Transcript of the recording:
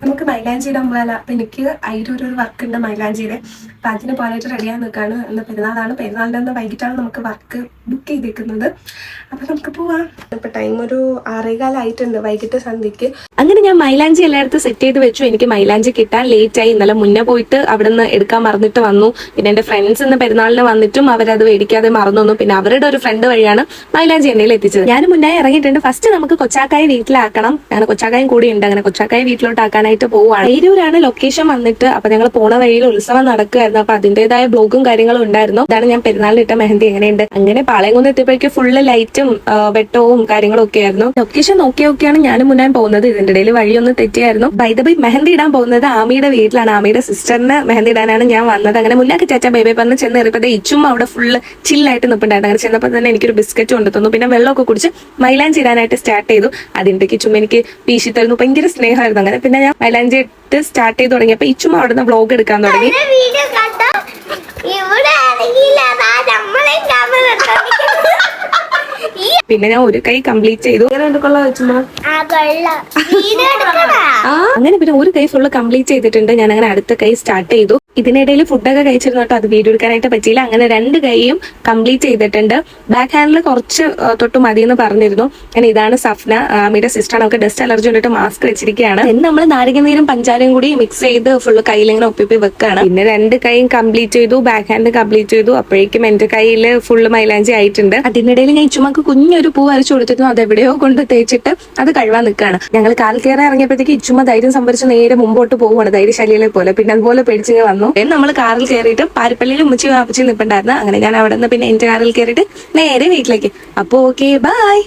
നമുക്ക് മൈലാഞ്ചി ഇടാൻ പോകാല. അപ്പൊ എനിക്ക് അതിലൊരു വർക്ക് ഉണ്ട് മൈലാഞ്ചിയുടെ. അപ്പൊ അതിന് പോകാനായിട്ട് റെഡിയാൻ നിൽക്കുകയാണ്. ഇന്ന് പെരുന്നാളാണ്. പെരുന്നാളിൻ്റെ അന്ന് വൈകിട്ടാണ് നമുക്ക് വർക്ക് ബുക്ക് ചെയ്തേക്കുന്നത്. അപ്പൊ നമുക്ക് പോവാം. ഇപ്പൊ ടൈം ഒരു 6:15 വൈകിട്ട് സന്ധ്യക്ക്. അങ്ങനെ ഞാൻ മൈലാഞ്ചി എല്ലായിടത്തും സെറ്റ് ചെയ്ത് വെച്ചു. എനിക്ക് മൈലാഞ്ചി കിട്ടാൻ ലേറ്റ് ആയി. ഇന്നലെ മുന്നേ പോയിട്ട് അവിടെ നിന്ന് എടുക്കാൻ മറന്നിട്ട് വന്നു. പിന്നെ എന്റെ ഫ്രണ്ട്സ് ഇന്ന് പെരുന്നാളിന് വന്നിട്ടും അവരത് മേടിക്കാതെ മറന്നു വന്നു. പിന്നെ അവരുടെ ഒരു ഫ്രണ്ട് വഴിയാണ് മൈലാഞ്ചി എണ്ണയിൽ എത്തിച്ചത്. ഞാൻ മുന്നേ ഇറങ്ങിയിട്ടുണ്ട്. ഫസ്റ്റ് നമുക്ക് കൊച്ചാക്കായ വീട്ടിലാക്കണം. അങ്ങനെ കൊച്ചാക്കായും കൂടി ഉണ്ട്. അങ്ങനെ കൊച്ചാക്കായ വീട്ടിലോട്ട് ആക്കാനായിട്ട് പോവുകയാണ്. ഏരൂരാണ് ലൊക്കേഷൻ വന്നിട്ട്. അപ്പൊ ഞങ്ങൾ പോണ വഴിയിൽ ഉത്സവം നടക്കുകയായിരുന്നു. അപ്പൊ അതിന്റേതായ ബ്ലോഗും കാര്യങ്ങളും ഉണ്ടായിരുന്നു. ഇതാണ് ഞാൻ പെരുന്നാളിന് ഇട്ട മെഹന്തി. എങ്ങനെയുണ്ട്? അങ്ങനെ പാളയംകുന്ന് എത്തിയപ്പോഴേക്കും ഫുള്ള് ലൈറ്റും വെട്ടവും കാര്യങ്ങളും ഒക്കെ ആയിരുന്നു. ലൊക്കേഷൻ നോക്കിയാണ് ഞാൻ മുന്നേ പോകുന്നത്. ഇതിന്റെ ഇടയിൽ വഴിയൊന്ന് തെറ്റിയായിരുന്നു. ബൈ ദ ബൈ മെഹന്തി ഇടാൻ പോകുന്നത് ആമിയുടെ വീട്ടിലാണ്. ആമിയുടെ സിസ്റ്ററിന് മെഹന്തി ഇടാനാണ് ഞാൻ വന്നത്. അങ്ങനെ മുന്നേ ചേച്ചാ ബേബേ പറഞ്ഞ് ചെന്ന് കയറിയപ്പോൾ ഇച്ചും അവിടെ ഫുള്ള് ചില്ലായിട്ട് നിൽപ്പുണ്ടായിരുന്നു. അങ്ങനെ ചെന്നപ്പോൾ തന്നെ എനിക്കൊരു ബിസ്ക്കറ്റ് കൊണ്ടു തന്നു. പിന്നെ വെള്ളമൊക്കെ കുടിച്ച് മൈലാഞ്ചി ഇടാനായിട്ട് സ്റ്റാർട്ട് ചെയ്തു. അതിന്റെ ചുമ്മാ എനിക്ക് വീശി തരുന്നു. ഭയങ്കര സ്നേഹമായിരുന്നു. അങ്ങനെ പിന്നെ ഞാൻ മൈലാഞ്ചി ഇട്ട് സ്റ്റാർട്ട് ചെയ്ത് തുടങ്ങിയപ്പോൾ ഇച്ചും അവിടുന്ന് വ്ളോഗ് എടുക്കാൻ തുടങ്ങി. പിന്നെ ഞാൻ ഒരു കൈ കംപ്ലീറ്റ് ചെയ്തു. അങ്ങനെ പിന്നെ ഒരു കൈ ഫുള്ള് കംപ്ലീറ്റ് ചെയ്തിട്ടുണ്ട്. ഞാൻ അങ്ങനെ അടുത്ത കൈ സ്റ്റാർട്ട് ചെയ്തു. ഇതിനിടയിൽ ഫുഡൊക്കെ കഴിച്ചിരുന്നു കേട്ടോ. അത് വീഡിയോ എടുക്കാനായിട്ട് പറ്റിയില്ല. അങ്ങനെ 2 കൈയും കംപ്ലീറ്റ് ചെയ്തിട്ടുണ്ട്. ബാക്ക് ഹാൻഡിൽ കുറച്ച് തൊട്ട് മതി എന്ന് പറഞ്ഞിരുന്നു. അങ്ങനെ ഇതാണ് സഫ്ന, ആമിയുടെ സിസ്റ്റർ. നമുക്ക് ഡസ്റ്റ് അലർജി കൊണ്ടിട്ട് മാസ്ക് വെച്ചിരിക്കുകയാണ്. പിന്നെ നമ്മൾ നാരങ്ങനീരും പഞ്ചാരയും കൂടി മിക്സ് ചെയ്ത് ഫുള്ള് കയ്യിലിങ്ങനെ ഒപ്പിപ്പി വെക്കുകയാണ്. പിന്നെ 2 കൈയും കംപ്ലീറ്റ് ചെയ്തു. ബാക്ക് ഹാൻഡ് കംപ്ലീറ്റ് ചെയ്തു. അപ്പോഴേക്കും എന്റെ കയ്യിൽ ഫുള്ള് മൈലാഞ്ചി ആയിട്ടുണ്ട്. അതിനിടയിൽ ഞാൻ ഇച്ചുമ്മക്ക് കുഞ്ഞൊരു പൂ വരച്ചു കൊടുത്തിരുന്നു. അത് എവിടെയോ കൊണ്ട് തേച്ചിട്ട് അത് കഴുകാൻ നിൽക്കുകയാണ്. ഞങ്ങൾ കാൽ കയറി ഇറങ്ങിയപ്പോഴത്തേക്ക് ഇച്ചുമ്മ ധൈര്യം സംഭരിച്ച് നേരെ മുമ്പോട്ട് പോവുകയാണ്. ധൈര്യശാലികളെ പോലെ. പിന്നെ അതുപോലെ പേടിച്ചിങ്ങനെ വന്നു. നമ്മൾ കാറിൽ കയറിയിട്ട് പാരിപ്പള്ളിയിൽ ഉമ്മച്ചി വാപ്പച്ചി നിൽപ്പുണ്ടായിരുന്നു. അങ്ങനെ ഞാൻ അവിടെ നിന്ന് പിന്നെ എന്റെ കാറിൽ കയറിയിട്ട് നേരെ വീട്ടിലേക്ക്. അപ്പൊ ഓക്കെ, ബൈ.